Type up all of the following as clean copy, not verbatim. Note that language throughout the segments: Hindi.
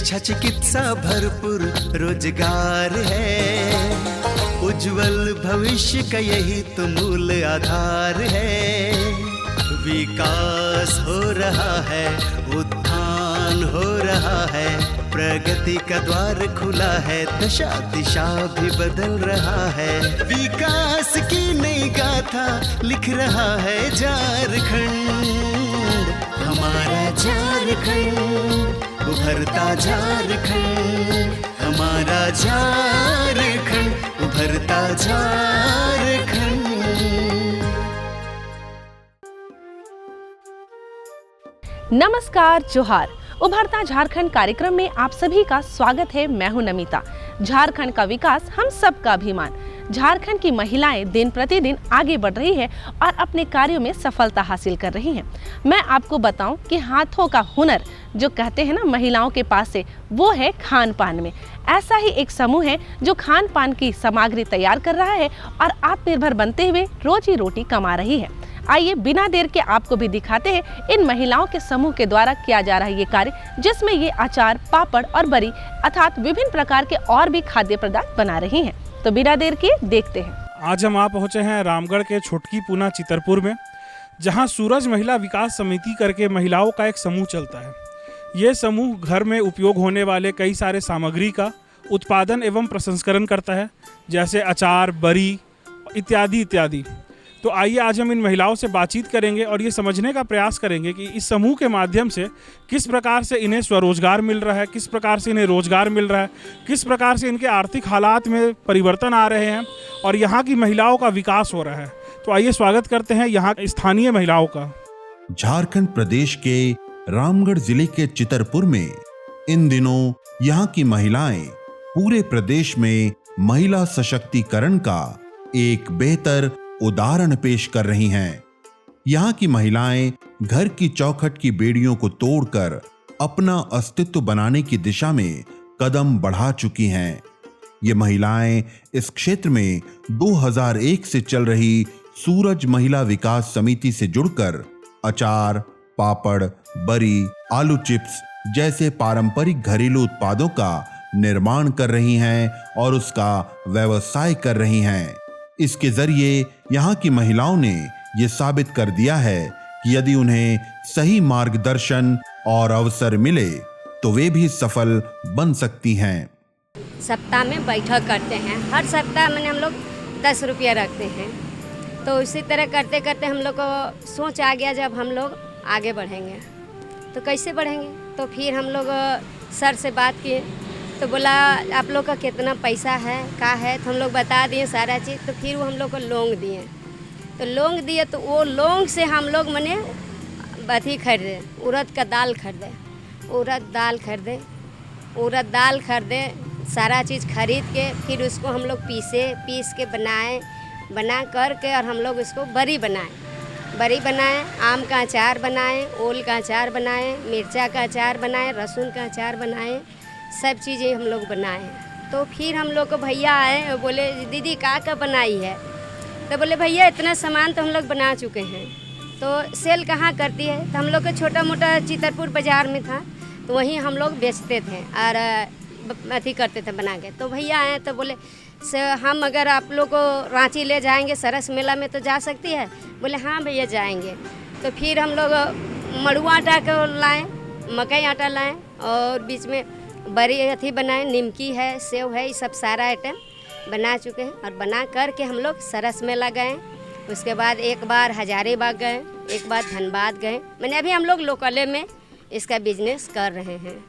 शिक्षा चिकित्सा भरपूर रोजगार है, उज्जवल भविष्य का यही तो मूल आधार है। विकास हो रहा है, उत्थान हो रहा है, प्रगति का द्वार खुला है, दशा दिशा भी बदल रहा है। विकास की नई गाथा लिख रहा है झारखंड, हमारा झारखंड, उभरता झारखंड, हमारा झारखंड, उभरता झारखंड। नमस्कार, जोहार। उभरता झारखंड कार्यक्रम में आप सभी का स्वागत है। मैं हूं नमिता। झारखंड का विकास हम सबका अभिमान। झारखंड की महिलाएं दिन प्रतिदिन आगे बढ़ रही है और अपने कार्यों में सफलता हासिल कर रही हैं। मैं आपको बताऊं कि हाथों का हुनर जो कहते हैं ना महिलाओं के पास से, वो है खान पान में। ऐसा ही एक समूह है जो खान पान की सामग्री तैयार कर रहा है और आत्मनिर्भर बनते हुए रोजी रोटी कमा रही है। आइए बिना देर के आपको भी दिखाते हैं इन महिलाओं के समूह के द्वारा किया जा रहा है ये कार्य, जिसमें ये अचार, पापड़ और बरी अर्थात विभिन्न प्रकार के और भी खाद्य पदार्थ बना रही हैं। तो बिना देर के देखते हैं। आज हम पहुंचे हैं रामगढ़ के छोटकी पूना चितरपुर में, जहां सूरज महिला विकास समिति करके महिलाओं का एक समूह चलता है। ये समूह घर में उपयोग होने वाले कई सारे सामग्री का उत्पादन एवं प्रसंस्करण करता है, जैसे अचार, बरी इत्यादि इत्यादि। तो आइए आज हम इन महिलाओं से बातचीत करेंगे और ये समझने का प्रयास करेंगे कि इस समूह के माध्यम से किस प्रकार से इन्हें स्वरोजगार मिल रहा है, किस प्रकार से इन्हें रोजगार मिल रहा है, किस प्रकार से इनके आर्थिक हालात में परिवर्तन आ रहे हैं और यहाँ की महिलाओं का विकास हो रहा है। तो आइए स्वागत करते हैं यहाँ स्थानीय महिलाओं का। झारखंड प्रदेश के रामगढ़ जिले के चितरपुर में इन दिनों यहाँ की महिलाएं पूरे प्रदेश में महिला सशक्तिकरण का एक बेहतर उदाहरण पेश कर रही हैं। यहाँ की महिलाएं घर की चौखट की बेड़ियों को तोड़कर अपना अस्तित्व बनाने की दिशा में कदम बढ़ा चुकी हैं। ये महिलाएं इस क्षेत्र में 2001 से चल रही सूरज महिला विकास समिति से जुड़कर अचार, पापड़, बरी, आलू चिप्स जैसे पारंपरिक घरेलू उत्पादों का निर्माण कर रही हैं और उसका व्यवसाय कर रही हैं। इसके जरिए यहाँ की महिलाओं ने ये साबित कर दिया है कि यदि उन्हें सही मार्गदर्शन और अवसर मिले तो वे भी सफल बन सकती हैं। सप्ताह में बैठक करते हैं। हर सप्ताह में हम लोग 10 रुपया रखते हैं। तो इसी तरह करते करते हम लोग को सोच आ गया, जब हम लोग आगे बढ़ेंगे तो कैसे बढ़ेंगे। तो फिर हम लोग सर से बात किए तो बोला आप लोग का कितना पैसा है, का है। तो हम लोग बता दिए सारा चीज़। तो फिर वो हम लोग को लौंग दिए। तो लौंग दिए तो वो लौंग से हम लोग मने अथी खरीदे, उड़द का दाल खरीदे, उड़द दाल खरीदे, सारा चीज़ खरीद के फिर उसको हम लोग पीस के बना करके और हम लोग उसको बरी बनाए, आम का अचार बनाए, ओल का अचार बनाए, मिर्चा का अचार बनाए, लहसुन का अचार बनाए, सब चीज़ें हम लोग बनाए। तो फिर हम लोग को भैया आए, बोले दीदी का बनाई है। तो बोले भैया इतना सामान तो हम लोग बना चुके हैं, तो सेल कहाँ करती है। तो हम लोग का छोटा मोटा चितरपुर बाज़ार में था, तो वहीं हम लोग बेचते थे और अथी करते थे बना के। तो भैया आए तो बोले हम अगर आप लोग को रांची ले जाएंगे सरस मेला में तो जा सकती है। बोले हाँ भैया जाएंगे। तो फिर हम लोग मड़ुआ आटा को लाएँ, मकई आटा लाएँ और बीच में बड़ी अथी बनाए, निमकी है, सेव है, ये सब सारा आइटम बना चुके हैं। और बना करके हम लोग सरस मेला गए। उसके बाद एक बार हजारीबाग गए, एक बार धनबाद गए। मैंने अभी हम लोग लोकले में इसका बिजनेस कर रहे हैं।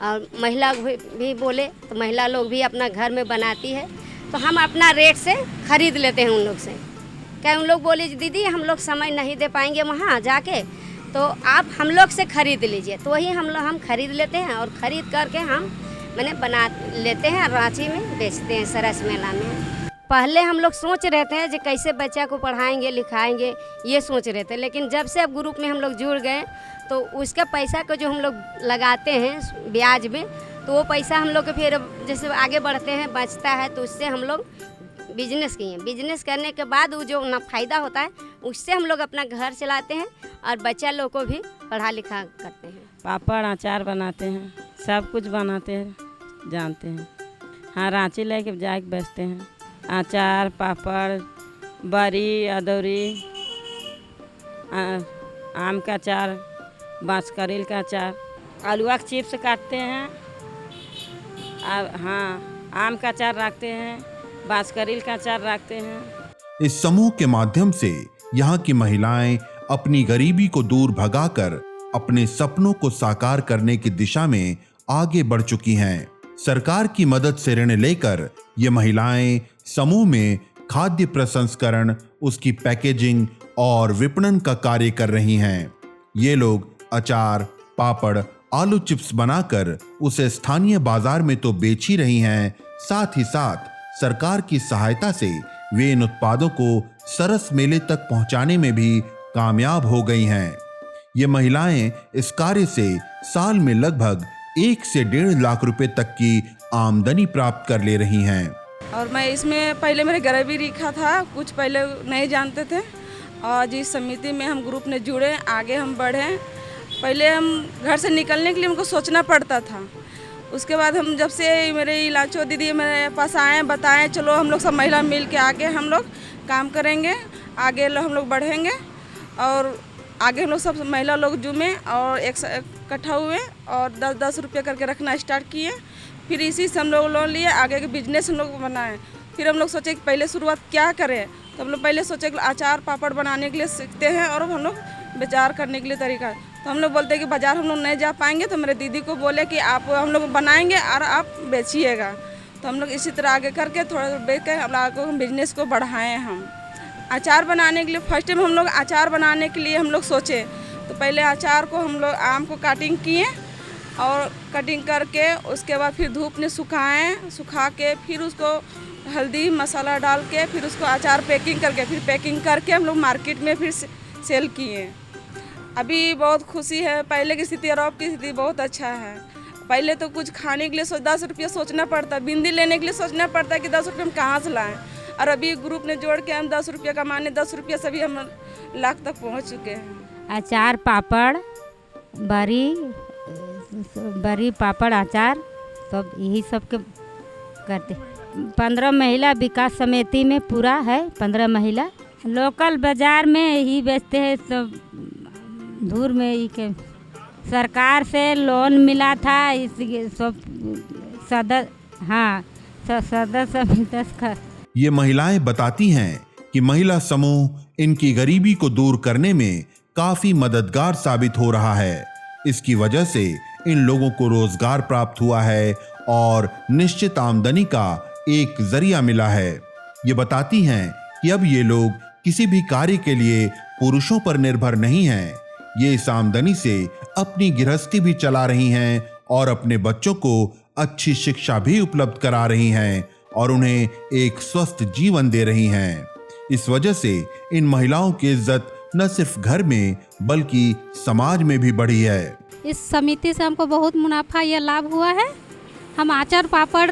और महिला भी बोले तो महिला लोग भी अपना घर में बनाती है, तो हम अपना रेट से ख़रीद लेते हैं उन लोग से। क्या उन लोग बोले दीदी हम लोग समय नहीं दे पाएंगे वहाँ जाके, तो आप हम लोग से ख़रीद लीजिए। तो वही हम ख़रीद लेते हैं और ख़रीद करके हम बना लेते हैं, रांची में बेचते हैं सरस मेला में। पहले हम लोग सोच रहे थे कि कैसे बच्चा को पढ़ाएंगे लिखाएंगे, ये सोच रहे थे। लेकिन जब से अब ग्रुप में हम लोग जुड़ गए तो उसका पैसा को जो हम लोग लगाते हैं ब्याज में, तो वो पैसा हम लोग के फिर जैसे आगे बढ़ते हैं बचता है, तो उससे हम लोग बिजनेस किए। बिजनेस करने के बाद वो जो ना फ़ायदा होता है उससे हम लोग अपना घर चलाते हैं और बच्चा लोग को भी पढ़ा लिखा करते हैं। पापड़ अचार बनाते हैं, सब कुछ बनाते हैं, जानते हैं। हाँ, रांची लेके जाके बेचते हैं। अचार, पापड़, बड़ी, अदौरी, आम का अचार, बाँसकरील का अचार, आलूआ के चिप्स काटते हैं। हाँ, आम का अचार रखते हैं, बाँसकरील का अचार रखते हैं। इस समूह के माध्यम से यहाँ की महिलाएं अपनी गरीबी को दूर भगाकर अपने सपनों को साकार करने की दिशा में आगे बढ़ चुकी हैं। सरकार की मदद से ऋण लेकर ये महिलाएं समूह में खाद्य प्रसंस्करण, उसकी पैकेजिंग और विपणन का कार्य कर रही हैं। ये लोग अचार, पापड़, आलू चिप्स बनाकर उसे स्थानीय बाजार में तो बेच ही रही हैं, साथ ही साथ सरकार की सहायता से वे इन उत्पादों को सरस मेले तक पहुंचाने में भी कामयाब हो गई हैं। ये महिलाएं इस कार्य से साल में लगभग 1 से 1.5 लाख रुपए तक की आमदनी प्राप्त कर ले रही हैं। और मैं इसमें पहले मेरे गरीबी रेखा था, कुछ पहले नहीं जानते थे, और जिस समिति में हम ग्रुप ने जुड़े, आगे हम बढ़े। पहले हम घर से निकलने के लिए हमको सोचना पड़ता था। उसके बाद हम जब से मेरे इलाचो दीदी मेरे पास आए, बताएं चलो हम लोग सब महिला मिल के आगे हम लोग काम करेंगे, आगे हम लोग बढ़ेंगे। और आगे हम लोग सब महिला लोग जुमे और इकट्ठा हुए और 10-10 रुपये करके रखना स्टार्ट किए। फिर इसी से हम लोग लोन लिए, आगे के बिजनेस हम लोग बनाए। फिर हम लोग सोचे कि पहले शुरुआत क्या करें, तो हम लोग पहले सोचे कि अचार पापड़ बनाने के लिए सीखते हैं और हम लोग बेचार करने के लिए तरीका। तो हम लोग बोलते हैं कि बाज़ार हम लोग नहीं जा पाएंगे, तो मेरे दीदी को बोले कि आप हम लोग बनाएंगे और आप बेचिएगा। तो हम लोग इसी तरह आगे करके थोड़ा बेच के हम बिजनेस को बढ़ाएं। हम अचार बनाने के लिए फर्स्ट टाइम हम लोग अचार बनाने के लिए हम लोग सोचे, तो पहले अचार को हम लोग आम को काटिंग किए और कटिंग करके उसके बाद फिर धूप में सुखाएं, सुखा के फिर उसको हल्दी मसाला डाल के फिर उसको अचार पैकिंग करके फिर पैकिंग करके हम लोग मार्केट में फिर सेल किए। अभी बहुत खुशी है, पहले की स्थिति और अब की स्थिति बहुत अच्छा है। पहले तो कुछ खाने के लिए 10 रुपया सोचना पड़ता, बिंदी लेने के लिए सोचना पड़ता कि 10 रुपये हम कहाँ से लाएं। और अभी ग्रुप ने जोड़ के हम 10 रुपये कमाने, 10 रुपये से भी हम लाख तक पहुँच चुके हैं। अचार, पापड़, बड़ी पापड़, अचार सब यही सब के करते। 15 महिला विकास समिति में पूरा है, 15 महिला लोकल बाजार में ही बेचते हैं। सब दूर में ही के सरकार से लोन मिला था, इसके सब सदस्य। ये महिलाएं बताती हैं कि महिला समूह इनकी गरीबी को दूर करने में काफी मददगार साबित हो रहा है। इसकी वजह से इन लोगों को रोजगार प्राप्त हुआ है और निश्चित आमदनी का एक जरिया मिला है। ये बताती हैं कि अब ये लोग किसी भी कार्य के लिए पुरुषों पर निर्भर नहीं हैं। ये इस आमदनी से अपनी गृहस्थी भी चला रही हैं और अपने बच्चों को अच्छी शिक्षा भी उपलब्ध करा रही हैं और उन्हें एक स्वस्थ जीवन दे रही हैं। इस वजह से इन महिलाओं की इज्जत न सिर्फ घर में बल्कि समाज में भी बढ़ी है। इस समिति से हमको बहुत मुनाफा या लाभ हुआ है। हम आचार पापड़,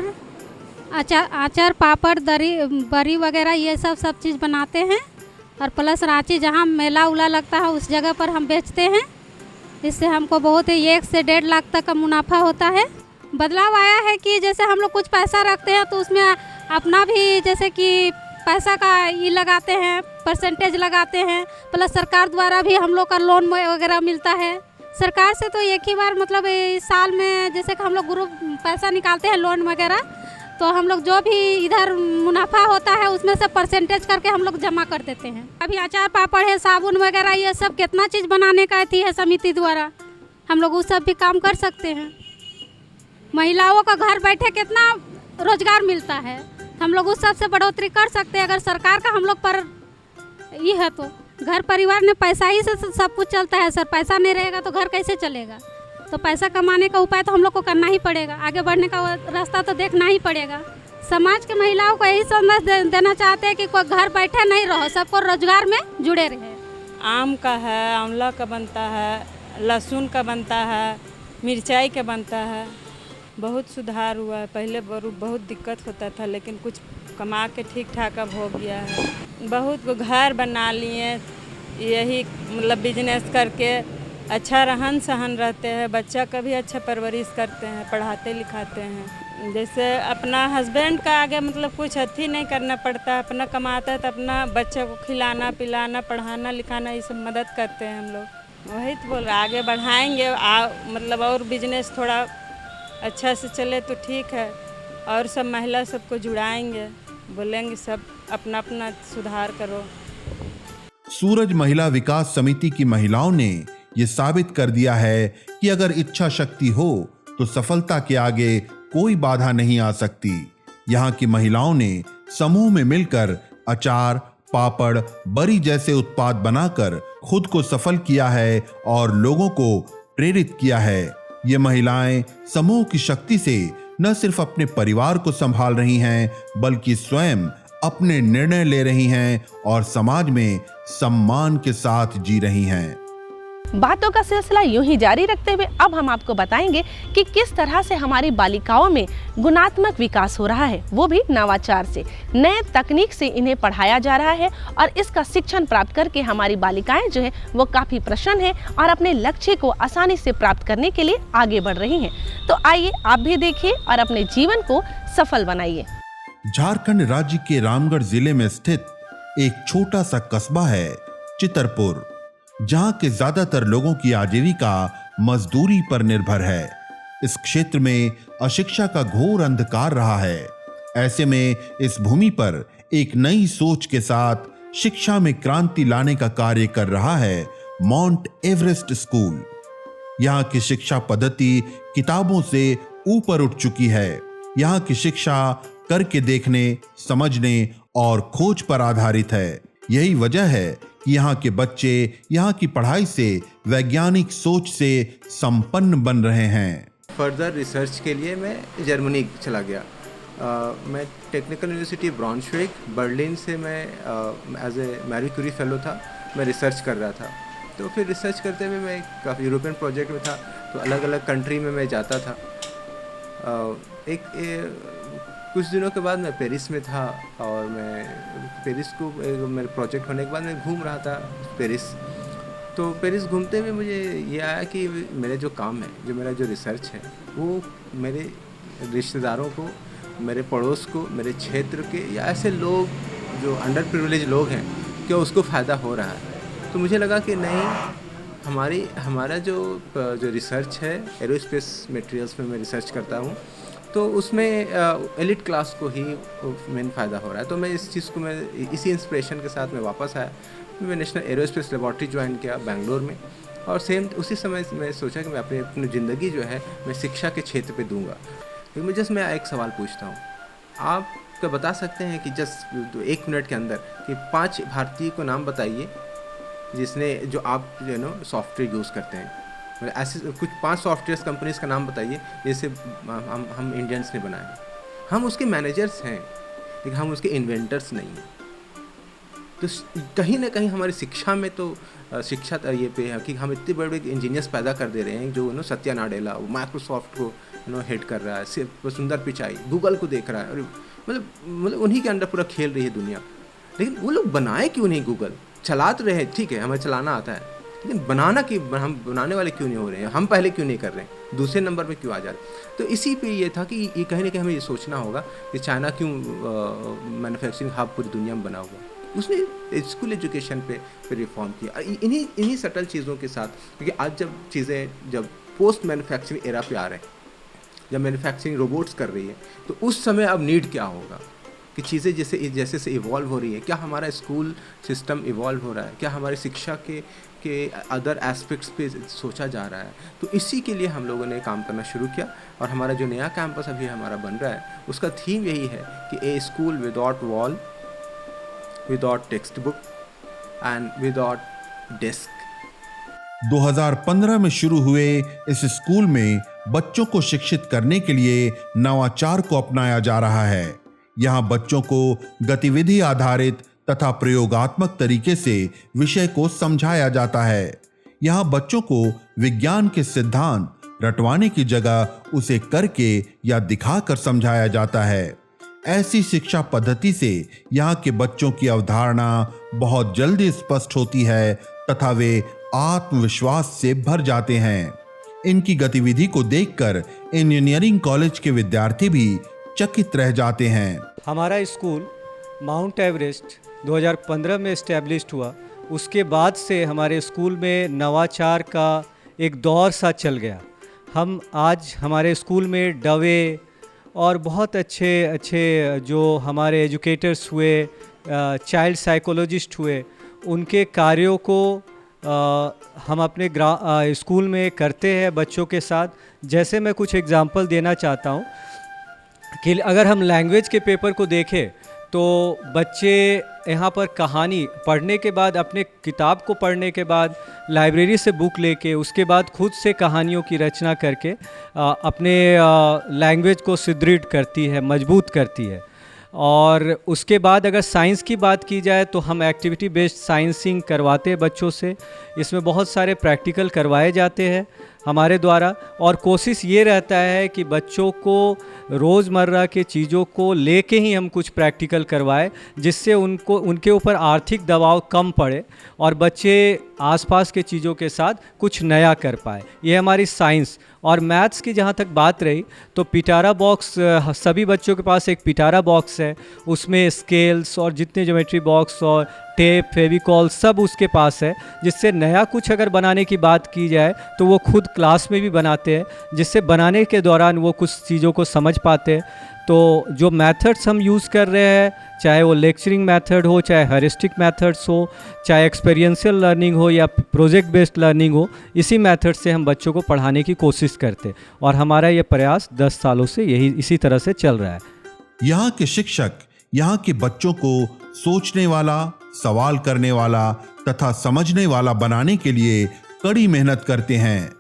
बरी वगैरह ये सब चीज़ बनाते हैं और प्लस रांची जहाँ मेला उला लगता है उस जगह पर हम बेचते हैं। इससे हमको बहुत ही 1 से 1.5 लाख तक का मुनाफा होता है। बदलाव आया है कि जैसे हम लोग कुछ पैसा रखते हैं तो उसमें अपना भी जैसे कि पैसा का ये लगाते हैं, परसेंटेज लगाते हैं, प्लस सरकार द्वारा भी हम लोग का लोन वगैरह मिलता है। सरकार से तो एक ही बार मतलब इस साल में जैसे कि हम लोग ग्रुप पैसा निकालते हैं लोन वगैरह, तो हम लोग जो भी इधर मुनाफा होता है उसमें से परसेंटेज करके हम लोग जमा कर देते हैं। अभी अचार पापड़ है, साबुन वगैरह ये सब कितना चीज़ बनाने का थी है समिति द्वारा, हम लोग उस सब भी काम कर सकते हैं। महिलाओं का घर बैठे कितना रोजगार मिलता है, हम लोग उस सब से बढ़ोतरी कर सकते हैं। अगर सरकार का हम लोग पर ये है तो घर परिवार में पैसा ही से सब कुछ चलता है सर, पैसा नहीं रहेगा तो घर कैसे चलेगा। तो पैसा कमाने का उपाय तो हम लोग को करना ही पड़ेगा, आगे बढ़ने का रास्ता तो देखना ही पड़ेगा। समाज के महिलाओं को यही संदेश देना चाहते हैं कि कोई घर बैठे नहीं रहो, सबको रोजगार में जुड़े रहे। आम का है, आंवला का बनता है, लहसुन का बनता है, मिर्चाई का बनता है। बहुत सुधार हुआ है, पहले बहुत दिक्कत होता था लेकिन कुछ कमा के ठीक ठाक अब हो गया है। बहुत घर बना लिए, यही मतलब बिजनेस करके अच्छा रहन सहन रहते हैं, बच्चा का भी अच्छा परवरिश करते हैं, पढ़ाते लिखाते हैं। जैसे अपना हस्बैंड का आगे मतलब कुछ अथी नहीं करना पड़ता, अपना कमाता है तो अपना बच्चे को खिलाना पिलाना पढ़ाना लिखाना ये सब मदद करते हैं हम लोग। वही तो बोल रहे आगे बढ़ाएंगे मतलब और बिजनेस थोड़ा अच्छा से चले तो ठीक है, और सब महिला सबको जुड़ाएंगे, बोलेंगे सब अपना अपना सुधार करो। सूरज महिला विकास समिति की महिलाओं ने ये साबित कर दिया है कि अगर इच्छा शक्ति हो तो सफलता के आगे कोई बाधा नहीं आ सकती। यहाँ की महिलाओं ने समूह में मिलकर अचार, पापड़, बरी जैसे उत्पाद बनाकर खुद को सफल किया है और लोगों को प्रेरित किया है। ये महिलाएं समूह की शक्ति से न सिर्फ अपने परिवार को संभाल रही हैं, बल्कि स्वयं अपने निर्णय ले रही हैं और समाज में सम्मान के साथ जी रही हैं। बातों का सिलसिला यूं ही जारी रखते हुए अब हम आपको बताएंगे कि किस तरह से हमारी बालिकाओं में गुणात्मक विकास हो रहा है, वो भी नवाचार से। नए तकनीक से इन्हें पढ़ाया जा रहा है और इसका शिक्षण प्राप्त करके हमारी बालिकाएं जो है वो काफी प्रसन्न है और अपने लक्ष्य को आसानी से प्राप्त करने के लिए आगे बढ़ रही हैं। तो आइए आप भी देखिए और अपने जीवन को सफल बनाइए। झारखंड राज्य के रामगढ़ जिले में स्थित एक छोटा सा कस्बा है चितरपुर, जहां के ज्यादातर लोगों की आजीविका मजदूरी पर निर्भर है। इस क्षेत्र में अशिक्षा का घोर अंधकार रहा है। ऐसे में इस भूमि पर एक नई सोच के साथ शिक्षा में क्रांति लाने का कार्य कर रहा है माउंट एवरेस्ट स्कूल। यहाँ की शिक्षा पद्धति किताबों से ऊपर उठ चुकी है। यहाँ की शिक्षा करके देखने, समझने और खोज पर आधारित है। यही वजह है कि यहाँ के बच्चे यहाँ की पढ़ाई से वैज्ञानिक सोच से संपन्न बन रहे हैं। फर्दर रिसर्च के लिए मैं जर्मनी चला गया। मैं टेक्निकल यूनिवर्सिटी ब्राउनश्विग बर्लिन से मैं as a Marie Curie fellow था। मैं रिसर्च कर रहा था, तो फिर रिसर्च करते हुए मैं काफ़ी यूरोपियन प्रोजेक्ट में था, तो अलग अलग कंट्री में मैं जाता था। कुछ दिनों के बाद मैं पेरिस में था और मैं पेरिस को मेरे प्रोजेक्ट होने के बाद मैं घूम रहा था पेरिस। तो पेरिस घूमते हुए मुझे ये आया कि मेरे जो काम है, जो मेरा जो रिसर्च है, वो मेरे रिश्तेदारों को, मेरे पड़ोस को, मेरे क्षेत्र के या ऐसे लोग जो अंडर प्रिविलेज लोग हैं, क्या उसको फ़ायदा हो रहा है। तो मुझे लगा कि नहीं, हमारा जो रिसर्च है एरोस्पेस मटेरियल्स में मैं रिसर्च करता हूँ, तो उसमें एलिट क्लास को ही मेन फ़ायदा हो रहा है। तो मैं इस चीज़ को इसी इंस्पिरेशन के साथ मैं वापस आया। मैं नेशनल एरोस्पेस लेबॉर्ट्री ज्वाइन किया बेंगलोर में, और सेम उसी समय मैं सोचा कि मैं अपनी ज़िंदगी जो है मैं शिक्षा के क्षेत्र पे दूंगा। लेकिन मैं एक सवाल पूछता हूँ, आप क्या बता सकते हैं कि जस्ट 1 मिनट के अंदर कि 5 भारतीय को नाम बताइए जो आप सॉफ्टवेयर यूज़ करते हैं। मतलब ऐसे कुछ 5 सॉफ्टवेयर कंपनीज का नाम बताइए जैसे हम इंडियंस ने बनाए। हम उसके मैनेजर्स हैं, लेकिन हम उसके इन्वेंटर्स नहीं हैं। तो कहीं ना कहीं हमारी शिक्षा में तो शिक्षा ये पे है कि हम इतने बड़े बड़े इंजीनियर्स पैदा कर दे रहे हैं, जो सत्या नाडेला माइक्रोसॉफ्ट को हेड कर रहा है, सिर्फ सुंदर पिचाई गूगल को देख रहा है, और मतलब उन्हीं के अंदर पूरा खेल रही है दुनिया। लेकिन वो लोग बनाए क्यों नहीं? गूगल चला तो रहे, ठीक है, हमें चलाना आता है, लेकिन हम बनाने वाले क्यों नहीं हो रहे हैं? हम पहले क्यों नहीं कर रहे हैं? दूसरे नंबर पे क्यों आ जा रहे? तो इसी पे ये था कि ये कहीं ना कहीं हमें ये सोचना होगा कि चाइना क्यों मैन्युफैक्चरिंग हब पूरी दुनिया में बना हुआ। उसने स्कूल एजुकेशन पे रिफॉर्म किया, इन्हीं सटल चीज़ों के साथ। क्योंकि आज जब पोस्ट मैन्युफैक्चरिंग एरा पे आ रहे हैं, जब मैन्युफैक्चरिंग रोबोट्स कर रही है, तो उस समय अब नीड क्या होगा कि चीज़ें जैसे से इवॉल्व हो रही है। क्या हमारा स्कूल सिस्टम इवॉल्व हो रहा है? क्या हमारी शिक्षा के अदर एस्पेक्ट्स पे सोचा जा रहा है? तो इसी के लिए हम लोगों ने काम करना शुरू किया, और हमारा जो नया कैंपस अभी हमारा बन रहा है, उसका थीम यही है कि a school without wall, without text book and without desk. 2015 में शुरू हुए इस स्कूल में बच्चों को शिक्षित करने के लिए नवाचार को अपनाया जा रहा है। यहाँ बच्चों को गतिविधि आधारित तथा प्रयोगात्मक तरीके से विषय को समझाया जाता है। यहाँ बच्चों को विज्ञान के सिद्धांत रटवाने की जगह उसे करके या दिखाकर समझाया जाता है। ऐसी शिक्षा पद्धति से यहाँ के बच्चों की अवधारणा बहुत जल्दी स्पष्ट होती है तथा वे आत्मविश्वास से भर जाते हैं। इनकी गतिविधि को देखकर इंजीनियरिंग कॉलेज के विद्यार्थी भी चकित रह जाते हैं। हमारा स्कूल माउंट एवरेस्ट 2015 में इस्टेब्लिश्ड हुआ। उसके बाद से हमारे स्कूल में नवाचार का एक दौर सा चल गया। हम आज हमारे स्कूल में डवे और बहुत अच्छे अच्छे जो हमारे एजुकेटर्स हुए, चाइल्ड साइकोलॉजिस्ट हुए, उनके कार्यों को हम अपने स्कूल में करते हैं बच्चों के साथ। जैसे मैं कुछ एग्जांपल देना चाहता हूँ कि अगर हम लैंग्वेज के पेपर को देखें तो बच्चे यहाँ पर कहानी पढ़ने के बाद, अपने किताब को पढ़ने के बाद, लाइब्रेरी से बुक लेके उसके बाद खुद से कहानियों की रचना करके अपने लैंग्वेज को सुदृढ़ करती है, मजबूत करती है। और उसके बाद अगर साइंस की बात की जाए तो हम एक्टिविटी बेस्ड साइंसिंग करवाते हैं बच्चों से। इसमें बहुत सारे प्रैक्टिकल करवाए जाते हैं हमारे द्वारा, और कोशिश ये रहता है कि बच्चों को रोज़मर्रा के चीज़ों को लेके ही हम कुछ प्रैक्टिकल करवाए, जिससे उनके ऊपर आर्थिक दबाव कम पड़े और बच्चे आसपास के चीज़ों के साथ कुछ नया कर पाए। ये हमारी साइंस। और मैथ्स की जहाँ तक बात रही तो पिटारा बॉक्स, सभी बच्चों के पास एक पिटारा बॉक्स है, उसमें स्केल्स और जितने ज्योमेट्री बॉक्स और टेप, फेविकॉल सब उसके पास है, जिससे नया कुछ अगर बनाने की बात की जाए तो वो खुद क्लास में भी बनाते हैं, जिससे बनाने के दौरान वो कुछ चीज़ों को समझ पाते हैं। तो जो मेथड्स हम यूज़ कर रहे हैं, चाहे वो लेक्चरिंग मेथड हो, चाहे हेरिस्टिक मेथड्स हो, चाहे एक्सपीरियंशियल लर्निंग हो या प्रोजेक्ट बेस्ड लर्निंग हो, इसी मेथड से हम बच्चों को पढ़ाने की कोशिश करते हैं। और हमारा ये प्रयास 10 सालों से इसी तरह से चल रहा है। यहाँ के शिक्षक यहाँ के बच्चों को सोचने वाला, सवाल करने वाला तथा समझने वाला बनाने के लिए कड़ी मेहनत करते हैं।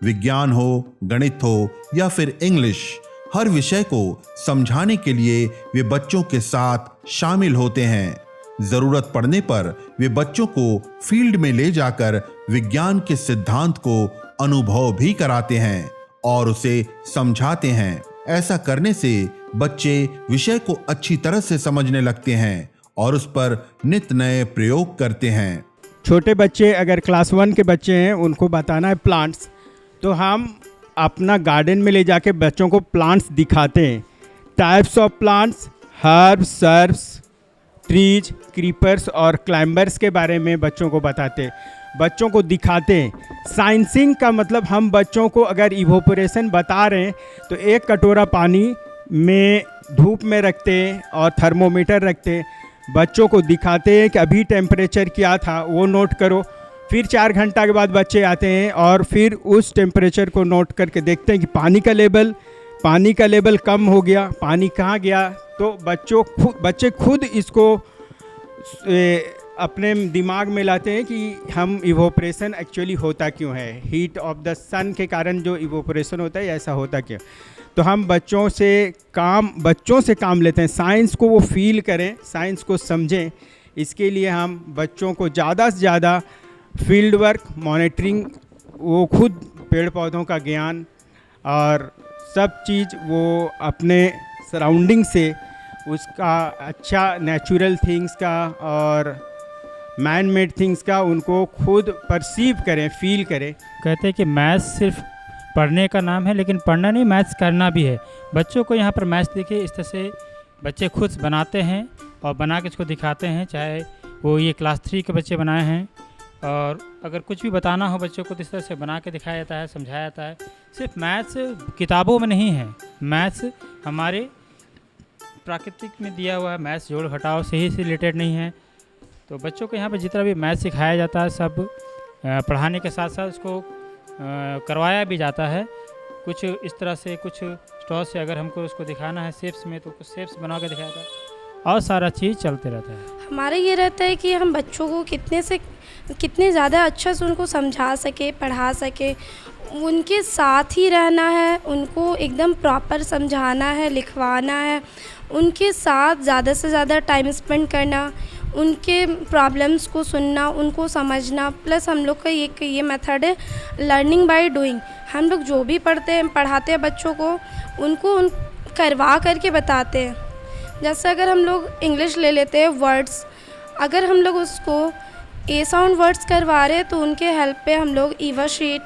विज्ञान हो, गणित हो या फिर इंग्लिश, हर विषय को समझाने के लिए वे बच्चों के साथ शामिल होते हैं। जरूरत पड़ने पर वे बच्चों को फील्ड में ले जाकर विज्ञान के सिद्धांत को अनुभव भी कराते हैं और उसे समझाते हैं। ऐसा करने से बच्चे विषय को अच्छी तरह से समझने लगते हैं और उस पर नित नए प्रयोग करते हैं। छोटे बच्चे, अगर क्लास 1 के बच्चे हैं, उनको बताना है प्लांट्स, तो हम अपना गार्डन में ले जाके बच्चों को प्लांट्स दिखाते हैं। Types of plants, herbs, shrubs, trees, creepers और क्लाइंबर्स के बारे में बच्चों को बताते हैं, बच्चों को दिखाते हैं। साइंसिंग का मतलब हम बच्चों को अगर इवोपोरेशन बता रहे हैं तो एक कटोरा पानी में धूप में रखते हैं और थर्मोमीटर रखते हैं, बच्चों को दिखाते हैं कि अभी टेम्परेचर क्या था वो नोट करो। फिर 4 घंटा के बाद बच्चे आते हैं और फिर उस टेम्परेचर को नोट करके देखते हैं कि पानी का लेवल कम हो गया, पानी कहाँ गया। तो बच्चे खुद इसको अपने दिमाग में लाते हैं कि हम इवोपरेशन एक्चुअली होता क्यों है, हीट ऑफ द सन के कारण जो इवोपरेशन होता है ऐसा होता क्यों। तो हम बच्चों से काम लेते हैं, साइंस को वो फील करें, साइंस को समझें। इसके लिए हम बच्चों को ज़्यादा से ज़्यादा फील्ड वर्क, मॉनिटरिंग, वो खुद पेड़ पौधों का ज्ञान और सब चीज़ वो अपने सराउंडिंग से उसका अच्छा नेचुरल थिंग्स का और मैन मेड थिंग्स का उनको खुद परसीव करें, फील करें। कहते हैं कि मैथ्स सिर्फ पढ़ने का नाम है, लेकिन पढ़ना नहीं, मैथ्स करना भी है। बच्चों को यहाँ पर मैथ्स देखिए, इस तरह से बच्चे खुद बनाते हैं और बना के इसको दिखाते हैं, चाहे वो ये क्लास 3 के बच्चे बनाए हैं। और अगर कुछ भी बताना हो बच्चों को तो इस तरह से बना के दिखाया जाता है, समझाया जाता है। सिर्फ मैथ्स किताबों में नहीं है, मैथ्स हमारे प्राकृतिक में दिया हुआ है, मैथ्स जोड़ घटाव से ही रिलेटेड नहीं है। तो बच्चों को यहाँ पर जितना भी मैथ्स सिखाया जाता है सब पढ़ाने के साथ साथ उसको करवाया भी जाता है। कुछ इस तरह से, कुछ स्टॉल से अगर हमको उसको दिखाना है शेप्स में तो कुछ शेप्स बना के दिखाया जाता है और सारा चीज़ चलते रहता है। हमारा ये रहता है कि हम बच्चों को कितने ज़्यादा अच्छा से उनको समझा सके, पढ़ा सके, उनके साथ ही रहना है, उनको एकदम प्रॉपर समझाना है, लिखवाना है, उनके साथ ज़्यादा से ज़्यादा टाइम स्पेंड करना, उनके प्रॉब्लम्स को सुनना, उनको समझना। प्लस हम लोग का ये मेथड है लर्निंग बाय डूइंग। हम लोग जो भी पढ़ाते हैं बच्चों को, उनको करवा करके बताते हैं। जैसे अगर हम लोग इंग्लिश ले लेते हैं, वर्ड्स, अगर हम लोग उसको ए साउंड वर्ड्स करवा रहे हैं, तो उनके हेल्प पे हम लोग Eva sheet,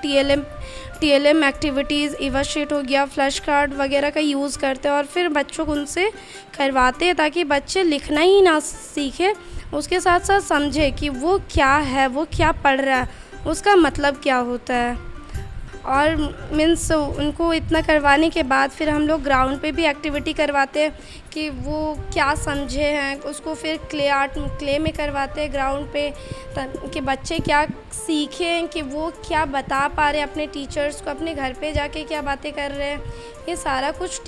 TLM activities, Eva sheet हो गया, फ्लैश कार्ड वगैरह का यूज़ करते हैं और फिर बच्चों को उनसे करवाते हैं ताकि बच्चे लिखना ही ना सीखे, उसके साथ साथ समझे कि वो क्या है, वो क्या पढ़ रहा है, उसका मतलब क्या होता है। और मीन्स उनको इतना करवाने के बाद फिर हम लोग ग्राउंड पे भी एक्टिविटी करवाते हैं कि वो क्या समझे हैं, उसको फिर क्ले में करवाते हैं ग्राउंड पे, कि बच्चे क्या सीखें, कि वो क्या बता पा रहे हैं अपने टीचर्स को, अपने घर पे जाके क्या बातें कर रहे हैं। ये सारा कुछ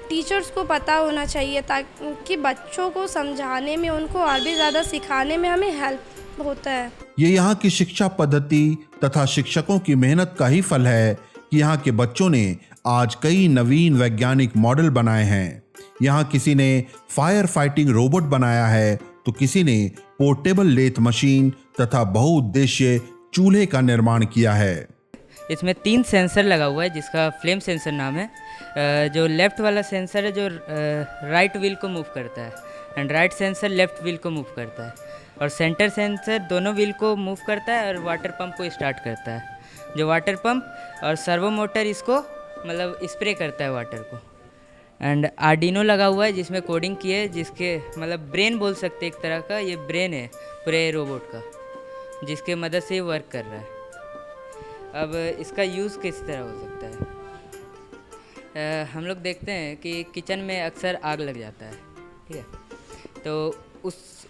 टीचर्स को पता होना चाहिए ताकि बच्चों को समझाने में, उनको और भी ज़्यादा सिखाने में हमें हेल्प होता है। ये यहाँ की शिक्षा पद्धति तथा शिक्षकों की मेहनत का ही फल है कि यहाँ के बच्चों ने आज कई नवीन वैज्ञानिक मॉडल बनाए हैं। यहाँ किसी ने फायर फाइटिंग रोबोट बनाया है, तो किसी ने पोर्टेबल लेथ मशीन तथा बहुउद्देशीय चूल्हे का निर्माण किया है। इसमें 3 सेंसर लगा हुआ है जिसका फ्लेम सेंसर नाम है। जो लेफ़्ट वाला सेंसर है जो राइट व्हील को मूव करता है, and right sensor left wheel को मूव करता है, और सेंटर सेंसर दोनों व्हील को मूव करता है और वाटर पंप को स्टार्ट करता है। जो वाटर पंप और सर्वो मोटर इसको मतलब स्प्रे करता है वाटर को। एंड आर्डिनो लगा हुआ है जिसमें कोडिंग की है, जिसके मतलब ब्रेन बोल सकते एक तरह का, ये ब्रेन है पूरे रोबोट का, जिसके मदद से ये वर्क कर रहा है। अब इसका यूज़ किस तरह हो सकता है? हम लोग देखते हैं कि किचन में अक्सर आग लग जाता है, ठीक है, तो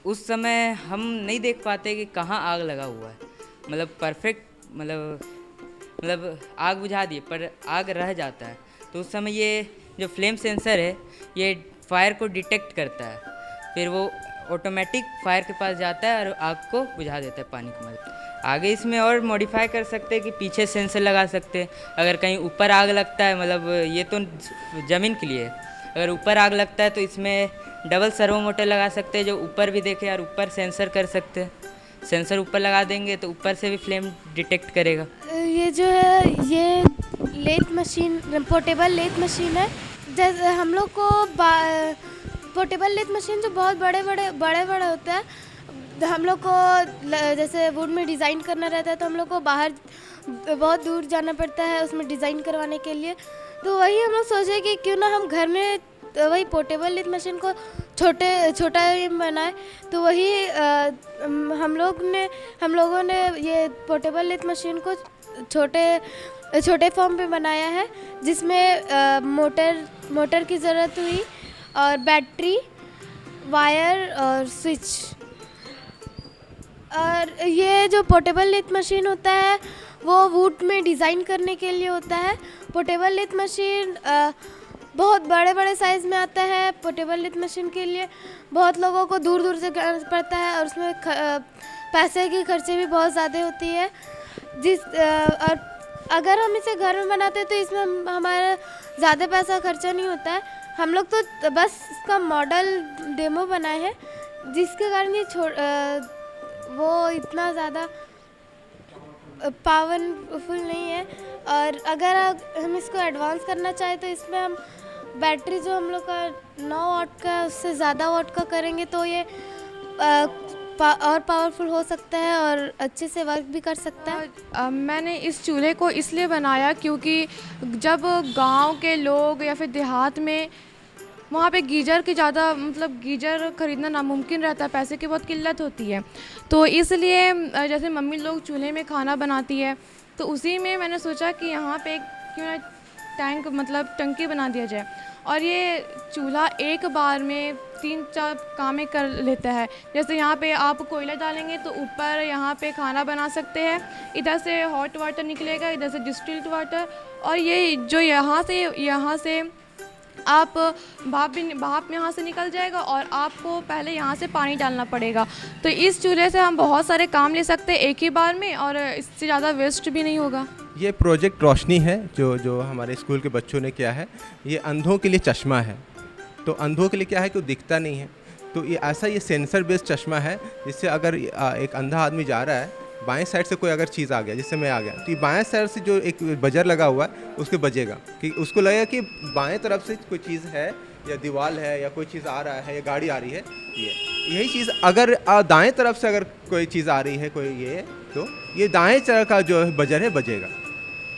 उस समय हम नहीं देख पाते कि कहाँ आग लगा हुआ है, मतलब परफेक्ट मतलब आग बुझा दिए पर आग रह जाता है, तो उस समय ये जो फ्लेम सेंसर है ये फायर को डिटेक्ट करता है, फिर वो ऑटोमेटिक फायर के पास जाता है और आग को बुझा देता है पानी की मदद। आगे इसमें और मॉडिफाई कर सकते हैं कि पीछे सेंसर लगा सकते हैं, अगर कहीं ऊपर आग लगता है, मतलब ये तो ज़मीन के लिए है, अगर ऊपर आग लगता है तो इसमें डबल सर्वो मोटर लगा सकते हैं जो ऊपर भी देखे और ऊपर सेंसर कर सकते हैं। सेंसर ऊपर लगा देंगे तो ऊपर से भी फ्लेम डिटेक्ट करेगा। ये जो है ये lathe machine, portable lathe machine है। जैसे हम लोग को पोर्टेबल लेथ मशीन जो बहुत बड़े बड़े होते हैं, हम लोग को जैसे वुड में डिज़ाइन करना रहता है तो हम लोग को बाहर बहुत दूर जाना पड़ता है उसमें डिज़ाइन करवाने के लिए। तो वही हम लोग सोचे कि क्यों ना हम घर में वही पोर्टेबल लेथ मशीन को छोटा बनाए। तो वही हम लोगों ने ये पोर्टेबल लेथ मशीन को छोटे फॉर्म पे बनाया है, जिसमें मोटर की ज़रूरत हुई और बैटरी, वायर और स्विच। और ये जो पोर्टेबल लेथ मशीन होता है वो वुड में डिज़ाइन करने के लिए होता है। पोर्टेबल लेथ मशीन बहुत बड़े साइज़ में आता है। पोर्टेबल लेथ मशीन के लिए बहुत लोगों को दूर से करना पड़ता है और उसमें पैसे की खर्चे भी बहुत ज़्यादा होती है। और अगर हम इसे घर में बनाते हैं तो इसमें हमारा ज़्यादा पैसा खर्चा नहीं होता है। हम लोग तो बस इसका मॉडल डेमो बनाए हैं, जिसके कारण ये वो इतना ज़्यादा पावरफुल नहीं है। और अगर हम इसको एडवांस करना चाहें तो इसमें हम बैटरी जो हम लोग का 9 वाट का उससे ज़्यादा वाट का करेंगे तो ये और पावरफुल हो सकता है और अच्छे से वर्क भी कर सकता है। मैंने इस चूल्हे को इसलिए बनाया क्योंकि जब गांव के लोग या फिर देहात में वहाँ पे गीजर की ज़्यादा गीजर ख़रीदना नामुमकिन रहता है, पैसे की बहुत किल्लत होती है। तो इसलिए जैसे मम्मी लोग चूल्हे में खाना बनाती है तो उसी में मैंने सोचा कि यहाँ पे क्यों ना टंकी बना दिया जाए। और ये चूल्हा एक बार में 3-4 कामें कर लेता है। जैसे यहाँ पे आप कोयला डालेंगे तो ऊपर यहाँ पे खाना बना सकते हैं, इधर से हॉट वाटर निकलेगा, इधर से डिस्टिल्ड वाटर, और ये जो यहाँ से आप भाप यहाँ से निकल जाएगा और आपको पहले यहाँ से पानी डालना पड़ेगा। तो इस चूल्हे से हम बहुत सारे काम ले सकते हैं एक ही बार में और इससे ज़्यादा वेस्ट भी नहीं होगा। ये प्रोजेक्ट रोशनी है जो हमारे स्कूल के बच्चों ने किया है। ये अंधों के लिए चश्मा है। तो अंधों के लिए क्या है कि वो दिखता नहीं है, तो ये सेंसर बेस्ड चश्मा है, जिससे अगर एक अंधा आदमी जा रहा है, बाएं साइड से कोई अगर चीज़ आ गया, जैसे मैं आ गया, तो ये बाएं साइड से जो एक बजर लगा हुआ है उसके बजेगा कि उसको लगेगा कि बाएं तरफ से कोई चीज़ है या दीवार है या कोई चीज़ आ रहा है या गाड़ी आ रही है। ये यही चीज़ अगर दाएं तरफ से अगर कोई चीज़ आ रही है कोई ये, तो ये दाएं तरफ का जो बजर है बजेगा,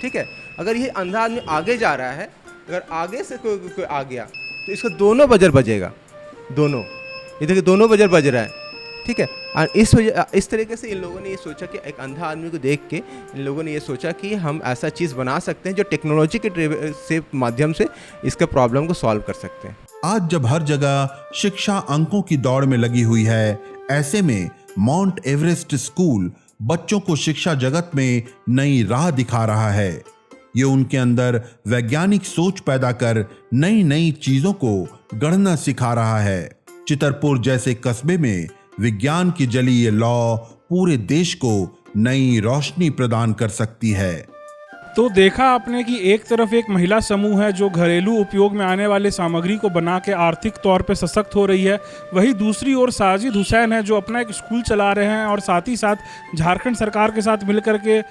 ठीक है। अगर ये अंधा आदमी आगे जा रहा है, अगर आगे से कोई आ गया तो इसका दोनों बजर बजेगा, दोनों, ये देखिए दोनों बजर बज रहा है, ठीक है। और इस तरीके से इन लोगों ने ये सोचा कि एक अंधा आदमी को देख के इन लोगों ने ये सोचा कि हम ऐसा चीज़ बना सकते हैं जो टेक्नोलॉजी के माध्यम से इसका प्रॉब्लम को सॉल्व कर सकते हैं। आज जब हर जगह शिक्षा अंकों की दौड़ में लगी हुई है, ऐसे में माउंट एवरेस्ट स्कूल बच्चों को शिक्षा जगत में नई राह दिखा रहा है। ये उनके अंदर वैज्ञानिक सोच पैदा कर नई नई चीजों को गढ़ना सिखा रहा है। चितरपुर जैसे कस्बे में विज्ञान की जली ये लौ पूरे देश को नई रोशनी प्रदान कर सकती है। तो देखा आपने कि एक तरफ एक महिला समूह है जो घरेलू उपयोग में आने वाले सामग्री को बना के आर्थिक तौर पे सशक्त हो रही है, वहीं दूसरी ओर साजिद हुसैन है जो अपना एक स्कूल चला रहे हैं और साथ ही साथ झारखंड सरकार के साथ मिलकर के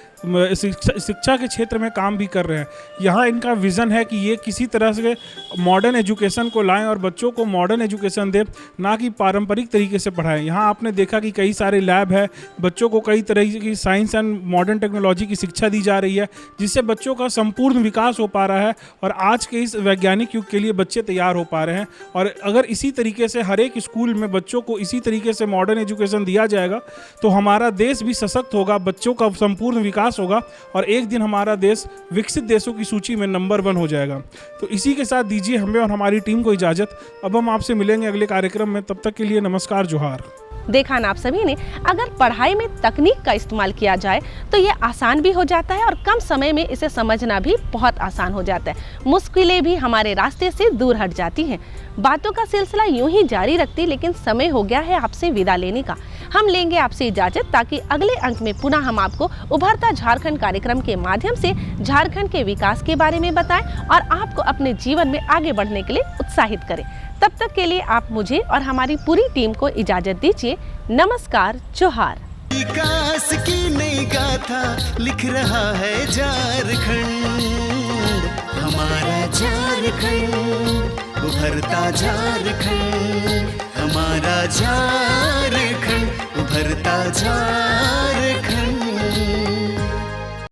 शिक्षा के क्षेत्र में काम भी कर रहे हैं। यहाँ इनका विज़न है कि ये किसी तरह से मॉडर्न एजुकेशन को लाएं और बच्चों को मॉडर्न एजुकेशन दें, ना कि पारंपरिक तरीके से पढ़ाएं। यहाँ आपने देखा कि कई सारे लैब है, बच्चों को कई तरह की साइंस एंड मॉडर्न टेक्नोलॉजी की शिक्षा दी जा रही है, जिससे बच्चों का संपूर्ण विकास हो पा रहा है और आज के इस वैज्ञानिक युग के लिए बच्चे तैयार हो पा रहे हैं। और अगर इसी तरीके से हर एक स्कूल में बच्चों को इसी तरीके से मॉडर्न एजुकेशन दिया जाएगा तो हमारा देश भी सशक्त होगा, बच्चों का संपूर्ण विकास होगा और एक दिन हमारा देश विकसित देशों की सूची में नंबर 1 हो जाएगा। तो इसी के साथ दीजिए हमें और हमारी टीम को इजाज़त। अब हम आपसे मिलेंगे अगले कार्यक्रम में, तब तक के लिए नमस्कार, जोहार। देखा ना आप सभी ने, अगर पढ़ाई में तकनीक का इस्तेमाल किया जाए तो ये आसान भी हो जाता है और कम समय में इसे समझना भी बहुत आसान हो जाता है। मुश्किलें भी हमारे रास्ते से दूर हट जाती हैं। बातों का सिलसिला यूं ही जारी रखती, लेकिन समय हो गया है आपसे विदा लेने का। हम लेंगे आपसे इजाजत ताकि अगले अंक में पुनः हम आपको उभरता झारखंड कार्यक्रम के माध्यम से झारखंड के विकास के बारे में बताएं और आपको अपने जीवन में आगे बढ़ने के लिए उत्साहित करें। तब तक के लिए आप मुझे और हमारी पूरी टीम को इजाजत दीजिए। नमस्कार, जोहार। विकास की नई गाथा लिख रहा है झारखंड, हमारा झारखंड, उभरता झारखंड, हमारा झारखंड, उभरता झारखंड।